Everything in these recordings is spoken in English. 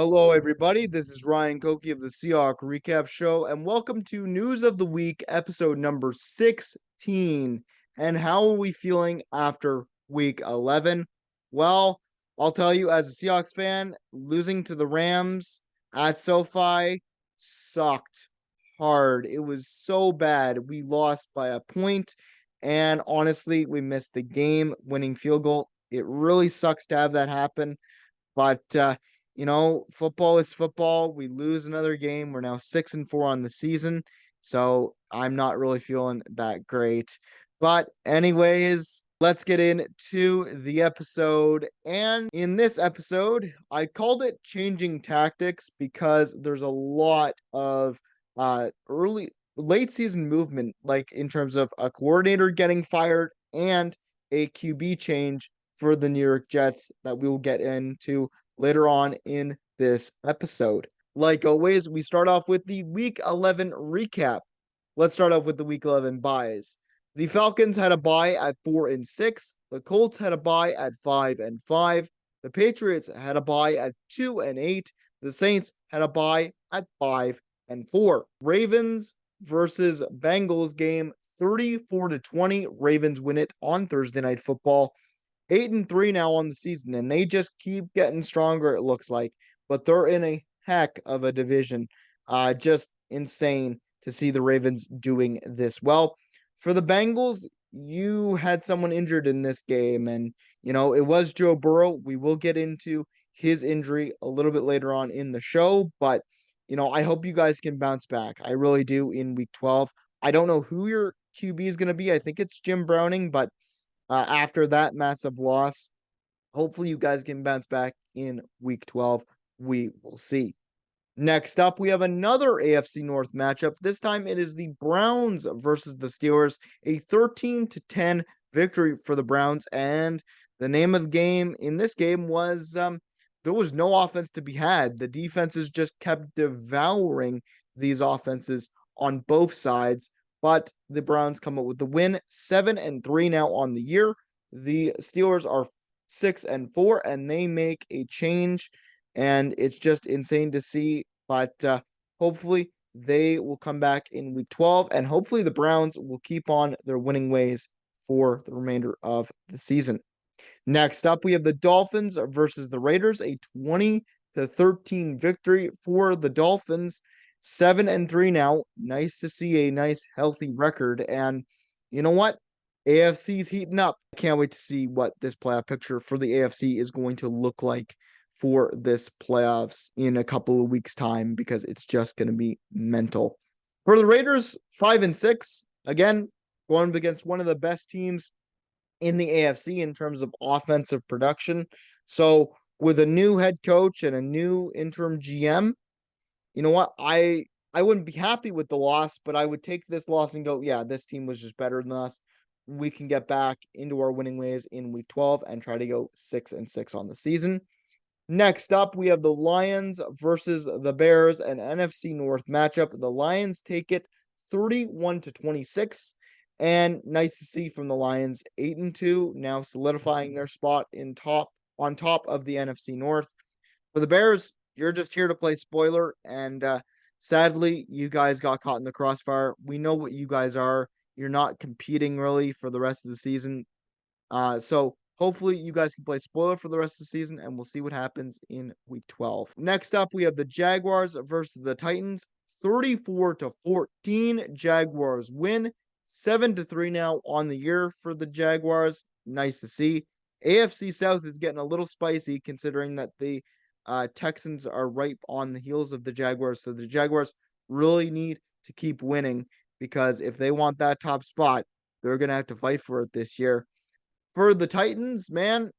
Hello, everybody. This is Ryan Koki of the Seahawk Recap Show, and welcome to News of the Week, episode number 16. And how are we feeling after week 11? Well, I'll tell you, as a Seahawks fan, losing to the Rams at SoFi sucked hard. It was so bad. We lost by a point, and honestly, we missed the game winning field goal. It really sucks to have that happen, but football is football. We lose another game. We're now 6-4 on the season. So I'm not really feeling that great. But, anyways, let's get into the episode. And in this episode, I called it Changing Tactics because there's a lot of late season movement, like in terms of a coordinator getting fired and a QB change for the New York Jets that we'll get into later on in this episode. Like always, we start off with the Week 11 recap. Let's start off with the Week 11 buys. The Falcons had a bye at 4-6. The Colts had a bye at 5-5. The Patriots had a bye at 2-8. The Saints had a bye at 5-4. Ravens versus Bengals game 34-20. Ravens win it on Thursday Night Football. 8-3 now on the season, and they just keep getting stronger, it looks like. But they're in a heck of a division. Just insane to see the Ravens doing this well. For the Bengals, you had someone injured in this game, and it was Joe Burrow. We will get into his injury a little bit later on in the show, but I hope you guys can bounce back. I really do in week 12. I don't know who your QB is going to be. I think it's Jim Browning, but after that massive loss, hopefully you guys can bounce back in week 12. We will see. Next up, we have another AFC North matchup. This time it is the Browns versus the Steelers, a 13-10 victory for the Browns. And the name of the game in this game was there was no offense to be had. The defenses just kept devouring these offenses on both sides. But the Browns come up with the win, 7-3 now on the year. The Steelers are 6-4, and they make a change, and it's just insane to see. But hopefully they will come back in week 12, and hopefully the Browns will keep on their winning ways for the remainder of the season. Next up, we have the Dolphins versus the Raiders, a 20-13 victory for the Dolphins. 7-3 now. Nice to see a nice healthy record. And you know what? AFC's heating up. I can't wait to see what this playoff picture for the AFC is going to look like for this playoffs in a couple of weeks' time, because it's just going to be mental. For the Raiders, 5-6. Again, going against one of the best teams in the AFC in terms of offensive production. So with a new head coach and a new interim GM, you know what? I wouldn't be happy with the loss, but I would take this loss and go, yeah, this team was just better than us. We can get back into our winning ways in week 12 and try to go 6-6 on the season. Next up, we have the Lions versus the Bears, an NFC North matchup. The Lions take it 31-26. And nice to see from the Lions, 8-2, now solidifying their spot on top of the NFC North. For the Bears, you're just here to play spoiler, and sadly, you guys got caught in the crossfire. We know what you guys are. You're not competing really for the rest of the season. So hopefully you guys can play spoiler for the rest of the season, and we'll see what happens in week 12. Next up, we have the Jaguars versus the Titans. 34-14, Jaguars win. 7-3 now on the year for the Jaguars. Nice to see. AFC South is getting a little spicy considering that the Texans are right on the heels of the Jaguars. So the Jaguars really need to keep winning, because if they want that top spot, they're going to have to fight for it this year. For the Titans, man,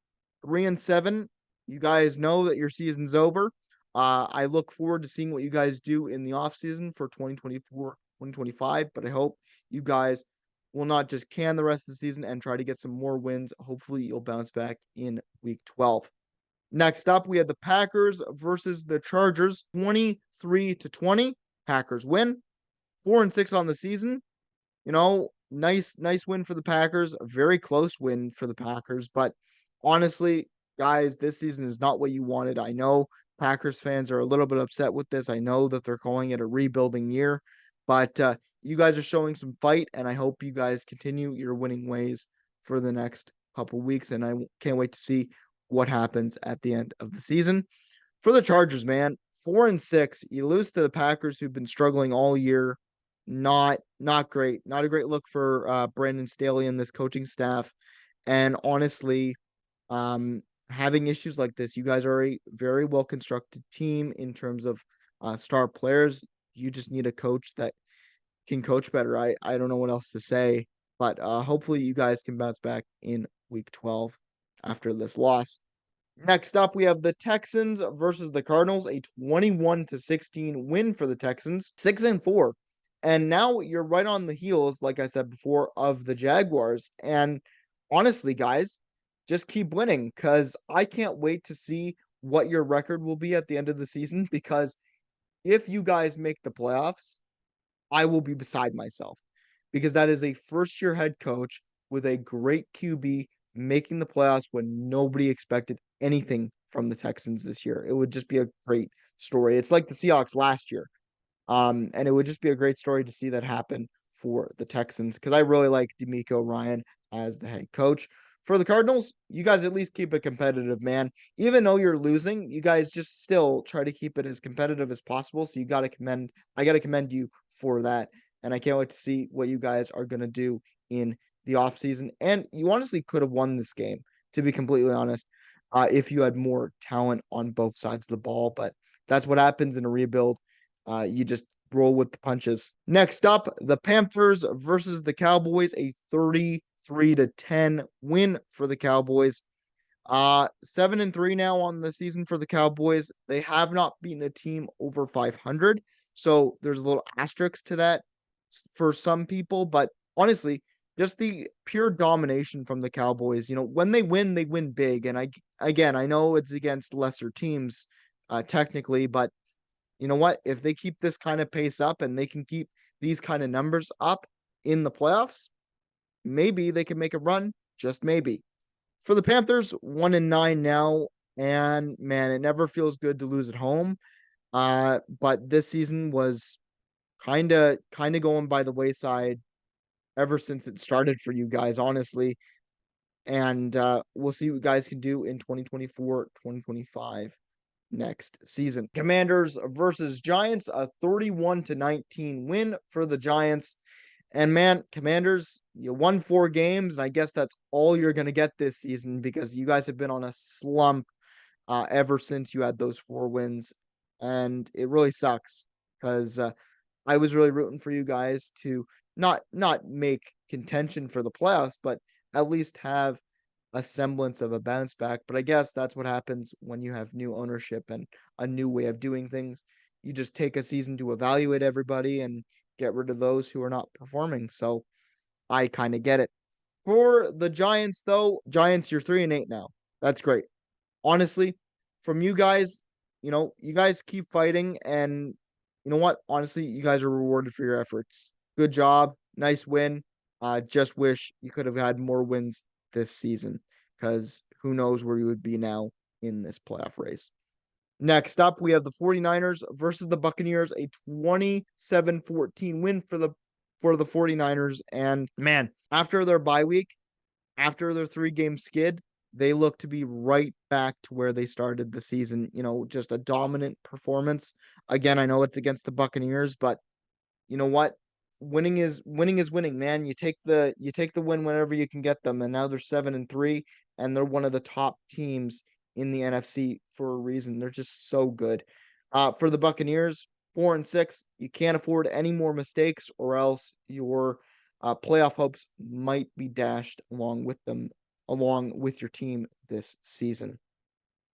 3-7. You guys know that your season's over. I look forward to seeing what you guys do in the offseason for 2024, 2025, but I hope you guys will not just can the rest of the season and try to get some more wins. Hopefully you'll bounce back in week 12. Next up, we have the Packers versus the Chargers, 23-20. Packers win. 4-6 on the season. Nice win for the Packers. A very close win for the Packers. But honestly, guys, this season is not what you wanted. I know Packers fans are a little bit upset with this. I know that they're calling it a rebuilding year, but you guys are showing some fight, and I hope you guys continue your winning ways for the next couple weeks. And I can't wait to see what happens at the end of the season. For the Chargers, man, 4-6. You lose to the Packers, who've been struggling all year. Not great. Not a great look for Brandon Staley and this coaching staff. And honestly, um, having issues like this, you guys are a very well constructed team in terms of star players. You just need a coach that can coach better. I don't know what else to say, but hopefully you guys can bounce back in week 12 after this loss. Next up, we have the Texans versus the Cardinals, a 21-16 win for the Texans, 6-4. And now you're right on the heels, like I said before, of the Jaguars. And honestly, guys, just keep winning because I can't wait to see what your record will be at the end of the season. Because if you guys make the playoffs, I will be beside myself because that is a first year head coach with a great QB making the playoffs when nobody expected anything from the Texans this year. It would just be a great story. It's like the Seahawks last year. And it would just be a great story to see that happen for the Texans because I really like DeMeco Ryan as the head coach. For the Cardinals, you guys at least keep it competitive, man. Even though you're losing, you guys just still try to keep it as competitive as possible. So I gotta commend you for that. And I can't wait to see what you guys are gonna do in the offseason. And you honestly could have won this game, to be completely honest, if you had more talent on both sides of the ball. But that's what happens in a rebuild. You just roll with the punches. Next up, the Panthers versus the Cowboys, a 33-10 win for the Cowboys. 7-3 now on the season for the Cowboys. They have not beaten a team over 500, so there's a little asterisk to that for some people. But honestly, just the pure domination from the Cowboys. When they win big. And I know it's against lesser teams, technically, but you know what? If they keep this kind of pace up and they can keep these kind of numbers up in the playoffs, maybe they can make a run. Just maybe. For the Panthers, 1-9 now, and man, it never feels good to lose at home. But this season was kind of going by the wayside ever since it started for you guys, honestly. And we'll see what you guys can do in 2024, 2025 next season. Commanders versus Giants, a 31-19 win for the Giants. And man, Commanders, you won 4 games, and I guess that's all you're going to get this season because you guys have been on a slump ever since you had those 4 wins. And it really sucks because I was really rooting for you guys to not make contention for the playoffs, but at least have a semblance of a bounce back. But I guess that's what happens when you have new ownership and a new way of doing things. You just take a season to evaluate everybody and get rid of those who are not performing. So I kind of get it. For the Giants, though, Giants, you're 3-8 now. That's great. Honestly, from you guys, you guys keep fighting, and you know what? Honestly, you guys are rewarded for your efforts. Good job. Nice win. Just wish you could have had more wins this season because who knows where you would be now in this playoff race. Next up, we have the 49ers versus the Buccaneers, a 27-14 win for the 49ers. And man, after their bye week, after their 3-game skid, they look to be right back to where they started the season. Just a dominant performance. Again, I know it's against the Buccaneers, but you know what? Winning is winning, man. You take the win whenever you can get them. And now they're 7-3, and they're one of the top teams in the NFC for a reason. They're just so good. For the Buccaneers, 4-6. You can't afford any more mistakes, or else your playoff hopes might be dashed along with your team this season.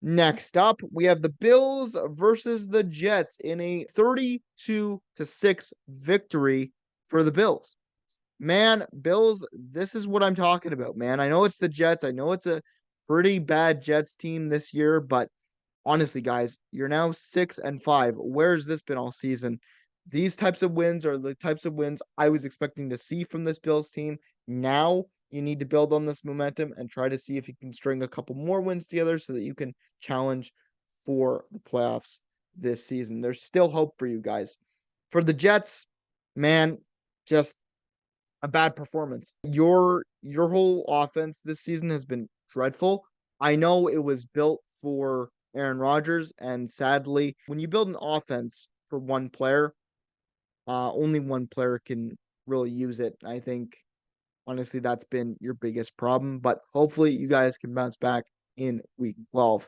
Next up, we have the Bills versus the Jets in a 32-6 victory for the Bills. Man, Bills, this is what I'm talking about, man. I know it's the Jets. I know it's a pretty bad Jets team this year, but honestly, guys, you're now 6-5. Where has this been all season? These types of wins are the types of wins I was expecting to see from this Bills team. Now you need to build on this momentum and try to see if you can string a couple more wins together so that you can challenge for the playoffs this season. There's still hope for you guys. For the Jets, man, just a bad performance. Your whole offense this season has been dreadful. I know it was built for Aaron Rodgers, and sadly, when you build an offense for one player, only one player can really use it. I think honestly that's been your biggest problem, but hopefully you guys can bounce back in week 12.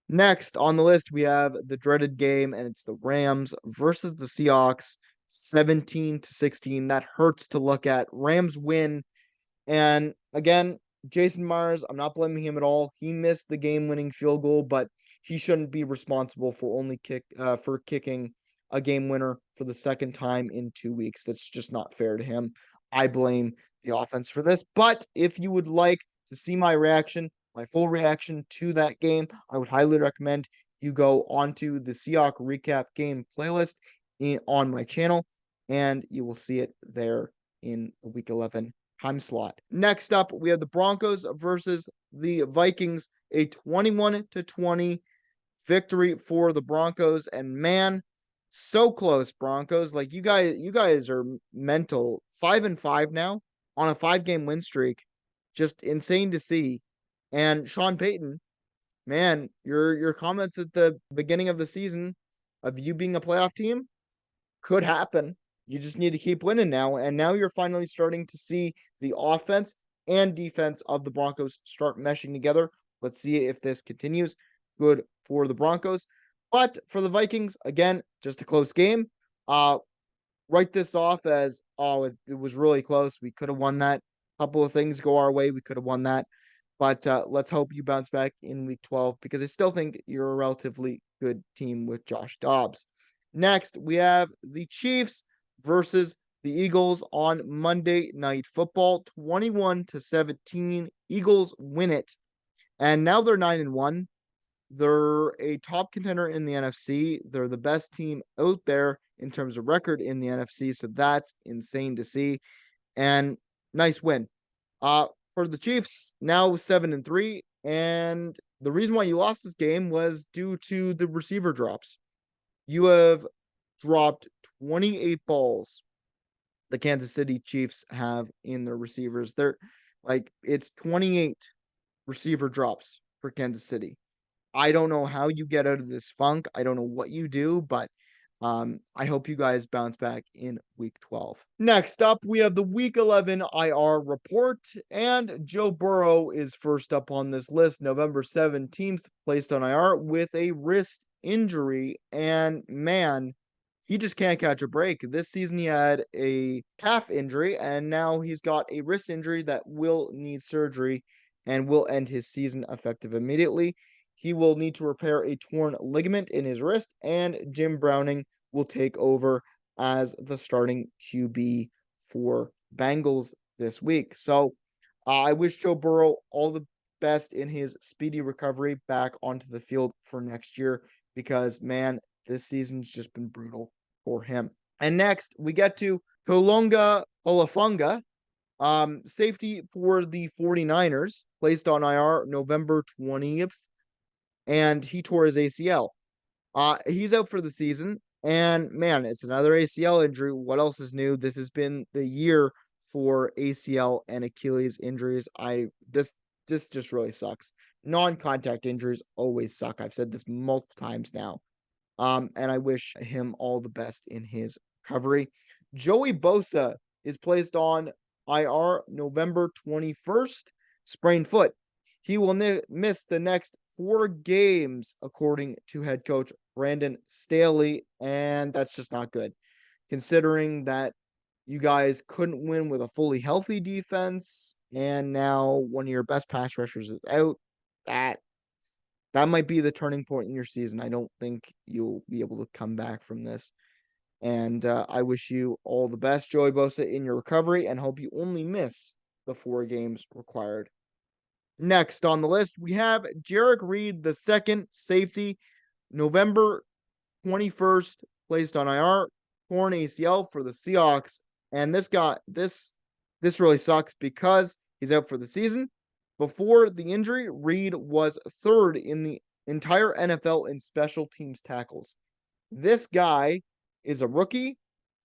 Next on the list, we have the dreaded game, and it's the Rams versus the Seahawks, 17-16. That hurts to look at. Rams win. And again, Jason Myers, I'm not blaming him at all. He missed the game-winning field goal, but he shouldn't be responsible for for kicking a game winner for the second time in 2 weeks. That's just not fair to him. I blame the offense for this. But if you would like to see my full reaction to that game, I would highly recommend you go onto the Seahawks recap game playlist on my channel, and you will see it there in the week 11 time slot. Next up, we have the Broncos versus the Vikings, a 21-20 victory for the Broncos. And man, so close, Broncos. Like you guys are mental. 5-5 now on a 5-game win streak. Just insane to see. And Sean Payton, man, your comments at the beginning of the season of you being a playoff team could happen. You just need to keep winning now. And now you're finally starting to see the offense and defense of the Broncos start meshing together. Let's see if this continues. Good for the Broncos. But for the Vikings, again, just a close game. Write this off as, oh, it was really close. We could have won that. A couple of things go our way. We could have won that. But let's hope you bounce back in week 12 because I still think you're a relatively good team with Josh Dobbs. Next, we have the Chiefs versus the Eagles on Monday Night Football, 21-17. Eagles win it. And now they're 9-1. They're a top contender in the NFC. They're the best team out there in terms of record in the NFC. So that's insane to see. And nice win. For the Chiefs, now 7-3. And the reason why you lost this game was due to the receiver drops. You have dropped 28 balls the Kansas City Chiefs have in their receivers. They're like, it's 28 receiver drops for Kansas City. I don't know how you get out of this funk. I don't know what you do, but I hope you guys bounce back in week 12. Next up, we have the week 11 IR report, and Joe Burrow is first up on this list, November 17th, placed on IR with a wrist injury. And man, he just can't catch a break. This season, he had a calf injury, and now he's got a wrist injury that will need surgery and will end his season effective immediately. He will need to repair a torn ligament in his wrist, and Jim Browning will take over as the starting QB for Bengals this week. So I wish Joe Burrow all the best in his speedy recovery back onto the field for next year because, man, this season's just been brutal for him. And next, we get to Tolonga Olafunga, safety for the 49ers, placed on IR November 20th. And he tore his ACL. He's out for the season, and man, it's another ACL injury. What else is new? This has been the year for ACL and Achilles injuries. This just really sucks. Non-contact injuries always suck. I've said this multiple times now. And I wish him all the best in his recovery. Joey Bosa is placed on IR November 21st, sprained foot. He will miss the next 4 games, according to head coach Brandon Staley, and that's just not good. Considering that you guys couldn't win with a fully healthy defense, and now one of your best pass rushers is out, that might be the turning point in your season. I don't think you'll be able to come back from this. And I wish you all the best, Joey Bosa, in your recovery, and hope you only miss the 4 games required. Next on the list, we have Jarek Reed, the second safety, November 21st, placed on IR, torn ACL for the Seahawks. And this really sucks because he's out for the season. Before the injury, Reed was third in the entire NFL in special teams tackles. This guy is a rookie,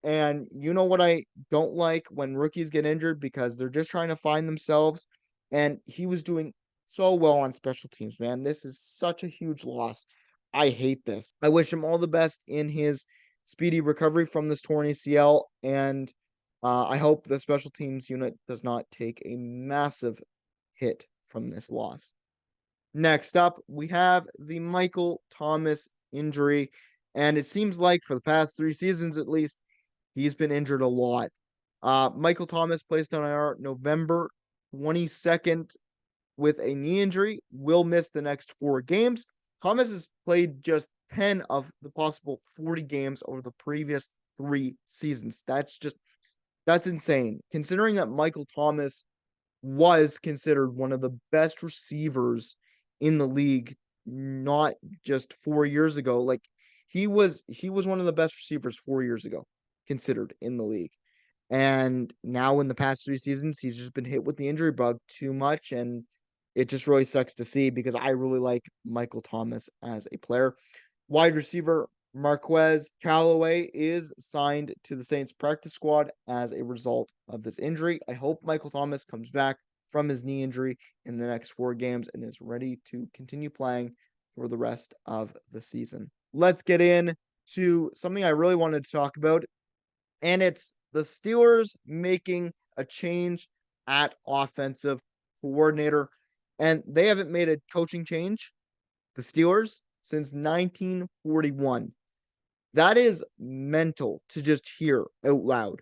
and you know what I don't like when rookies get injured because they're just trying to find themselves. And he was doing so well on special teams, man. This is such a huge loss. I hate this. I wish him all the best in his speedy recovery from this torn ACL, and I hope the special teams unit does not take a massive hit from this loss. Next up, we have the Michael Thomas injury, and it seems like for the past 3 seasons at least, he's been injured a lot. Michael Thomas placed on IR November 22nd with a knee injury, will miss the next 4 games. Thomas has played just 10 of the possible 40 games over the previous 3 seasons. That's insane. Considering that Michael Thomas was considered one of the best receivers in the league not just 4 years ago. Like he was one of the best receivers 4 years ago considered in the league. And now in the past 3 seasons, he's just been hit with the injury bug too much, and it just really sucks to see because I really like Michael Thomas as a player. Wide receiver Marquez Callaway is signed to the Saints practice squad as a result of this injury. I hope Michael Thomas comes back from his knee injury in the next 4 games and is ready to continue playing for the rest of the season. Let's get in to something I really wanted to talk about, and it's the Steelers making a change at offensive coordinator. And they haven't made a coaching change, the Steelers, since 1941. That is mental to just hear out loud.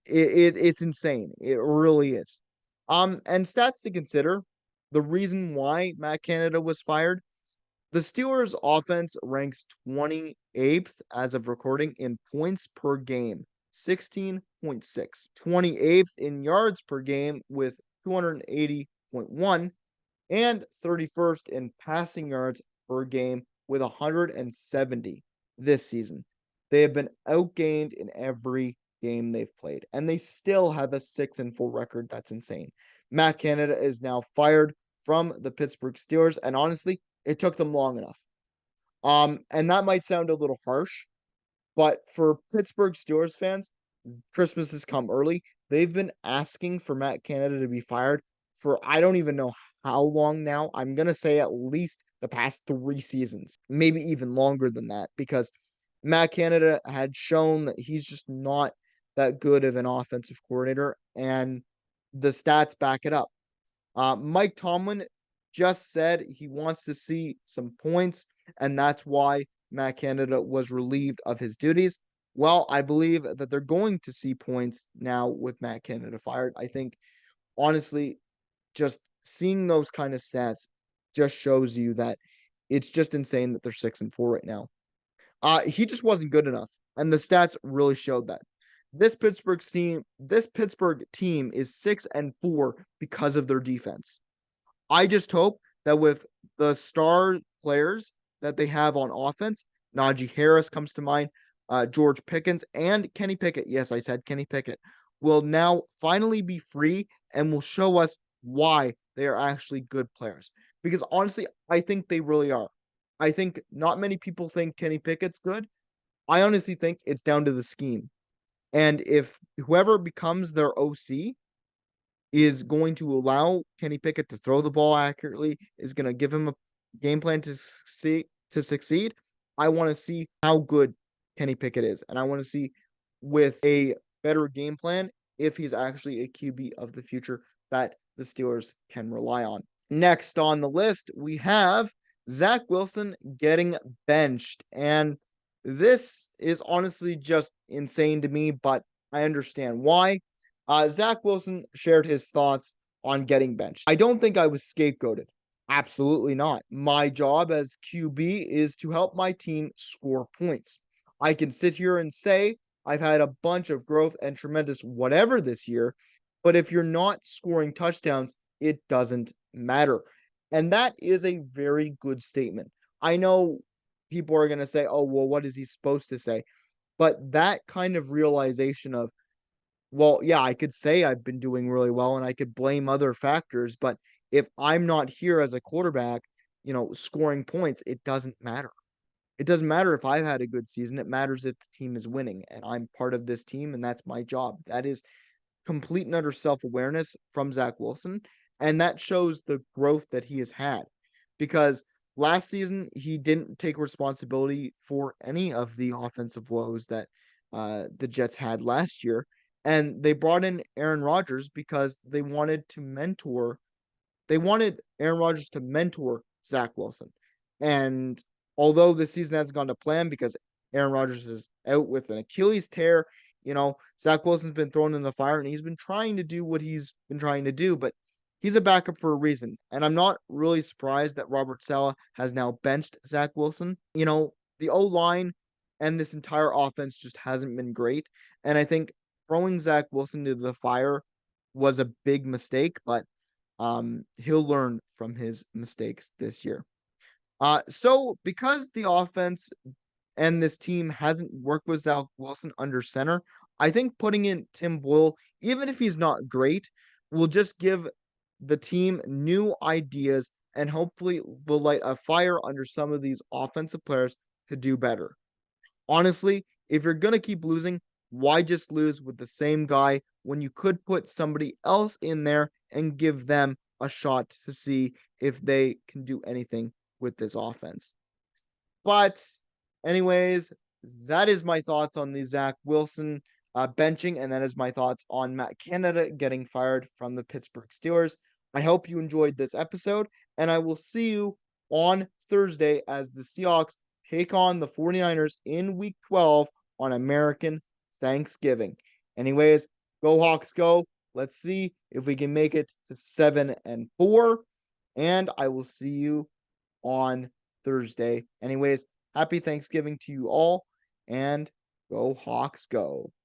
It's insane. It really is. And stats to consider. The reason why Matt Canada was fired, the Steelers offense ranks 28th as of recording in points per game, 16.6. 28th in yards per game with 280.1, and 31st in passing yards per game with 170 this season. They have been outgained in every game they've played, and they still have a 6-4 record. That's insane. Matt Canada is now fired from the Pittsburgh Steelers, and honestly, it took them long enough. And that might sound a little harsh, but for Pittsburgh Steelers fans, Christmas has come early. They've been asking for Matt Canada to be fired for I don't even know how long now. I'm going to say at least the past 3 seasons, maybe even longer than that, because Matt Canada had shown that he's just not that good of an offensive coordinator, and the stats back it up. Mike Tomlin just said he wants to see some points, and that's why Matt Canada was relieved of his duties. Well, I believe that they're going to see points now with Matt Canada fired. I think, honestly, just seeing those kind of stats just shows you that it's just insane that they're 6-4 right now. He just wasn't good enough, and the stats really showed that. This Pittsburgh team is 6-4 because of their defense. I just hope that with the star players that they have on offense, Najee Harris comes to mind, George Pickens, and Kenny Pickett. Yes, I said Kenny Pickett will now finally be free and will show us why they are actually good players. Because honestly, I think they really are. I think not many people think Kenny Pickett's good. I honestly think it's down to the scheme. And if whoever becomes their OC is going to allow Kenny Pickett to throw the ball accurately, is going to give him a game plan to succeed, I want to see how good Kenny Pickett is. And I want to see with a better game plan if he's actually a QB of the future that the Steelers can rely on. Next on the list, we have Zach Wilson getting benched. And this is honestly just insane to me, but I understand why. Zach Wilson shared his thoughts on getting benched. I don't think I was scapegoated. Absolutely not. My job as QB is to help my team score points. I can sit here and say I've had a bunch of growth and tremendous whatever this year, but if you're not scoring touchdowns, it doesn't matter. And that is a very good statement. I know people are going to say, oh, well, what is he supposed to say? But that kind of realization of, well, yeah, I could say I've been doing really well and I could blame other factors, but if I'm not here as a quarterback, scoring points, it doesn't matter. It doesn't matter if I've had a good season. It matters if the team is winning, and I'm part of this team, and that's my job. That is complete and utter self-awareness from Zach Wilson, and that shows the growth that he has had. Because last season he didn't take responsibility for any of the offensive woes that the Jets had last year, and they brought in Aaron Rodgers because they wanted Aaron Rodgers to mentor Zach Wilson. And although the season hasn't gone to plan because Aaron Rodgers is out with an Achilles tear, Zach Wilson's been thrown in the fire and he's been trying to do what he's been trying to do, but he's a backup for a reason. And I'm not really surprised that Robert Saleh has now benched Zach Wilson. The O line and this entire offense just hasn't been great. And I think throwing Zach Wilson to the fire was a big mistake, but he'll learn from his mistakes this year. So because the offense and this team hasn't worked with Zach Wilson under center, I think putting in Tim Boyle, even if he's not great, will just give the team new ideas and hopefully will light a fire under some of these offensive players to do better. Honestly, if you're going to keep losing, why just lose with the same guy when you could put somebody else in there and give them a shot to see if they can do anything with this offense? But, anyways, that is my thoughts on the Zach Wilson benching, and that is my thoughts on Matt Canada getting fired from the Pittsburgh Steelers. I hope you enjoyed this episode, and I will see you on Thursday as the Seahawks take on the 49ers in Week 12 on American Thanksgiving. Anyways, go Hawks go. Let's see if we can make it to 7-4, and I will see you on Thursday. Anyways, happy Thanksgiving to you all, and go Hawks go.